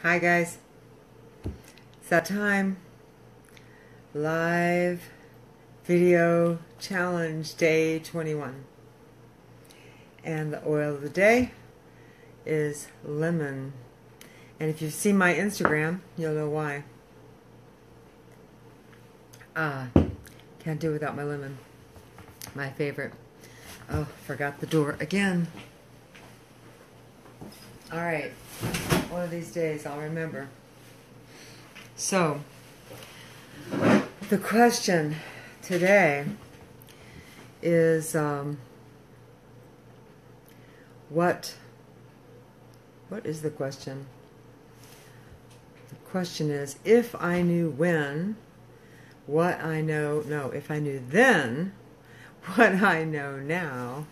Hi guys, it's that time. Live video challenge day 21. And the oil of the day is lemon. And if you've seen my Instagram, you'll know why. Can't do without my lemon. My favorite. Oh, forgot the door again. Alright, one of these days I'll remember. So, the question today is what is the question? The question is, if I knew when what I know, no, if I knew then what I know now,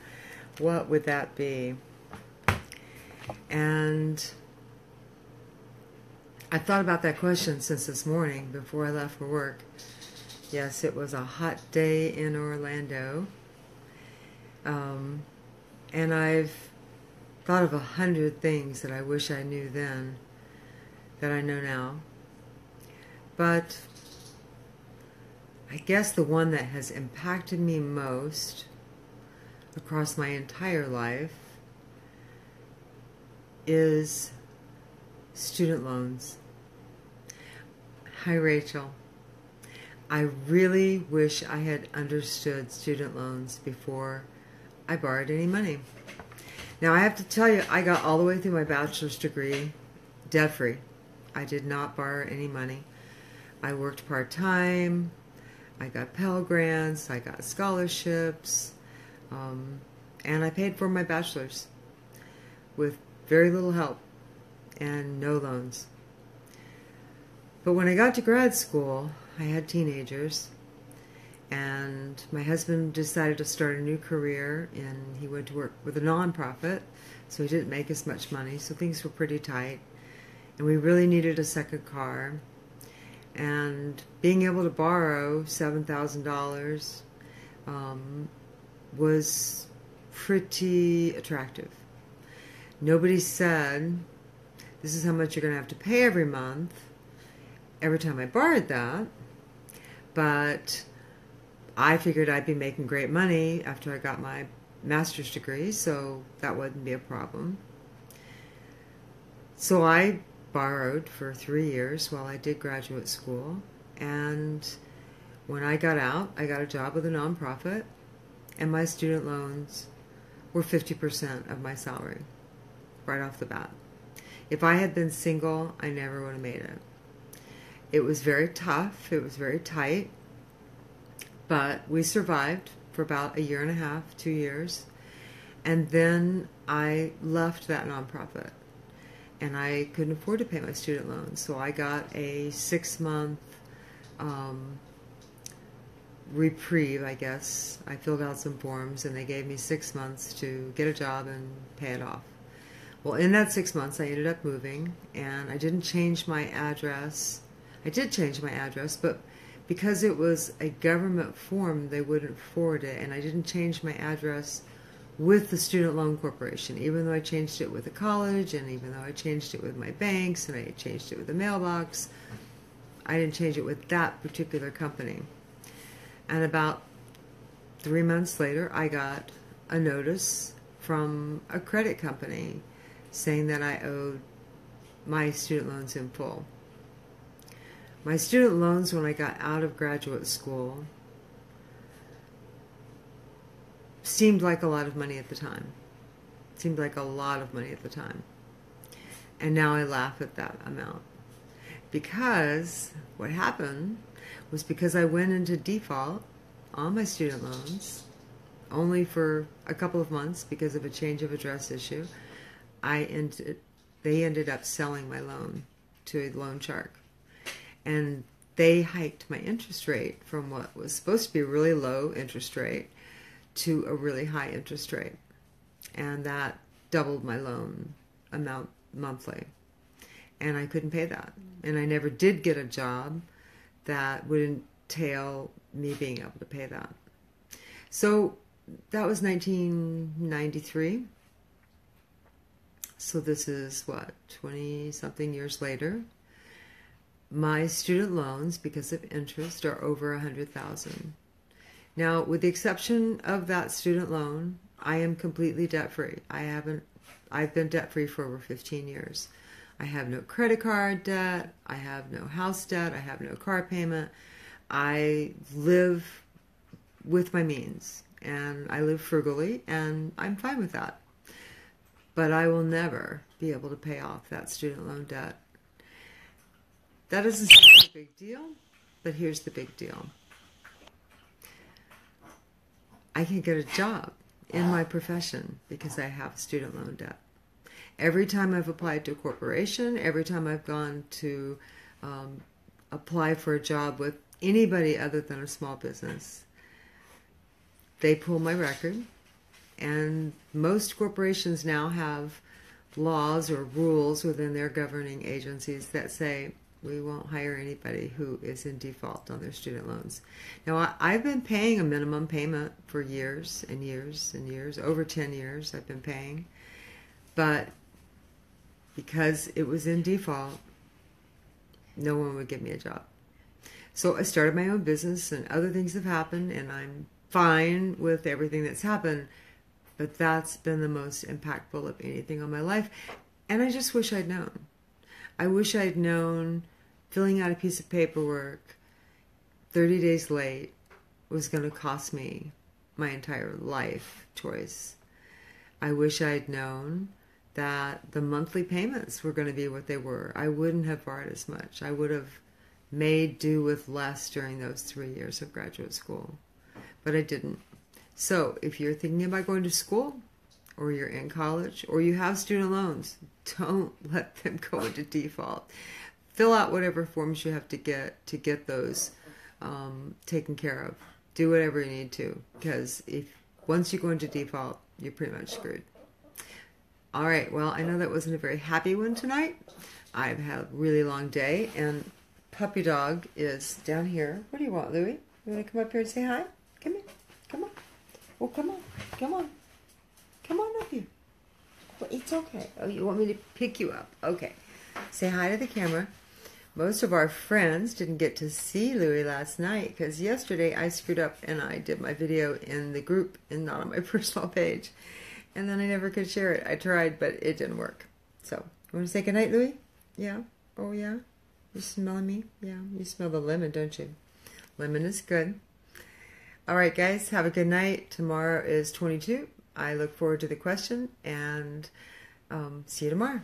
what would that be? And I've thought about that question since this morning before I left for work. Yes, it was a hot day in Orlando. And I've thought of 100 things that I wish I knew then that I know now. But I guess the one that has impacted me most across my entire life is student loans. Hi, Rachel. I really wish I had understood student loans before I borrowed any money. Now, I have to tell you, I got all the way through my bachelor's degree debt-free. I did not borrow any money. I worked part-time. I got Pell Grants. I got scholarships. And I paid for my bachelor's with very little help and no loans. But when I got to grad school, I had teenagers, and my husband decided to start a new career, and he went to work with a nonprofit, so he didn't make as much money, so things were pretty tight, and we really needed a second car. And being able to borrow $7,000 was pretty attractive. Nobody said, this is how much you're going to have to pay every month, every time I borrowed that. But I figured I'd be making great money after I got my master's degree, so that wouldn't be a problem. So I borrowed for 3 years while I did graduate school, and when I got out, I got a job with a nonprofit, and my student loans were 50% of my salary right off the bat. If I had been single, I never would have made it. It was very tough. It was very tight. But we survived for about 1.5 years, 2 years. And then I left that nonprofit. And I couldn't afford to pay my student loans. So I got a 6-month reprieve, I guess. I filled out some forms, and they gave me 6 months to get a job and pay it off. Well, in that 6 months, I ended up moving, and I didn't change my address. I did change my address, but because it was a government form, they wouldn't forward it, and I didn't change my address with the Student Loan Corporation, even though I changed it with the college, and even though I changed it with my banks, and I changed it with the mailbox. I didn't change it with that particular company. And about 3 months later, I got a notice from a credit company saying that I owed my student loans in full. My student loans, when I got out of graduate school, seemed like a lot of money at the time. Seemed like a lot of money at the time. And now I laugh at that amount. Because what happened was, because I went into default on my student loans, only for a couple of months because of a change of address issue, they ended up selling my loan to a loan shark. And they hiked my interest rate from what was supposed to be a really low interest rate to a really high interest rate. And that doubled my loan amount monthly. And I couldn't pay that. And I never did get a job that would entail me being able to pay that. So that was 1993. so this is what, 20-something years later. My student loans, because of interest, are over $100,000. Now, with the exception of that student loan, I am completely debt-free. I've been debt-free for over 15 years. I have no credit card debt. I have no house debt. I have no car payment. I live with my means, and I live frugally, and I'm fine with that. But I will never be able to pay off that student loan debt. That isn't such a big deal, but here's the big deal. I can get a job in my profession because I have student loan debt. Every time I've applied to a corporation, every time I've gone to apply for a job with anybody other than a small business, they pull my record. And most corporations now have laws or rules within their governing agencies that say we won't hire anybody who is in default on their student loans. Now, I've been paying a minimum payment for years and years and years. Over 10 years I've been paying. But because it was in default, no one would give me a job. So I started my own business, and other things have happened, and I'm fine with everything that's happened. But that's been the most impactful of anything on my life. And I just wish I'd known. I wish I'd known filling out a piece of paperwork 30 days late was going to cost me my entire life choice. I wish I'd known that the monthly payments were going to be what they were. I wouldn't have borrowed as much. I would have made do with less during those 3 years of graduate school. But I didn't. So if you're thinking about going to school, or you're in college, or you have student loans, don't let them go into default. Fill out whatever forms you have to get those taken care of. Do whatever you need to, because once you go into default, you're pretty much screwed. All right, well, I know that wasn't a very happy one tonight. I've had a really long day, and puppy dog is down here. What do you want, Louie? You want to come up here and say hi? Come here. Come on. Oh, come on. Come on. Come on up here. Well, it's okay. Oh, you want me to pick you up? Okay. Say hi to the camera. Most of our friends didn't get to see Louie last night because yesterday I screwed up and I did my video in the group and not on my personal page. And then I never could share it. I tried, but it didn't work. So, you want to say goodnight, Louie? Yeah? Oh, yeah? You smelling me? Yeah. You smell the lemon, don't you? Lemon is good. All right, guys. Have a good night. Tomorrow is 22. I look forward to the question, and see you tomorrow.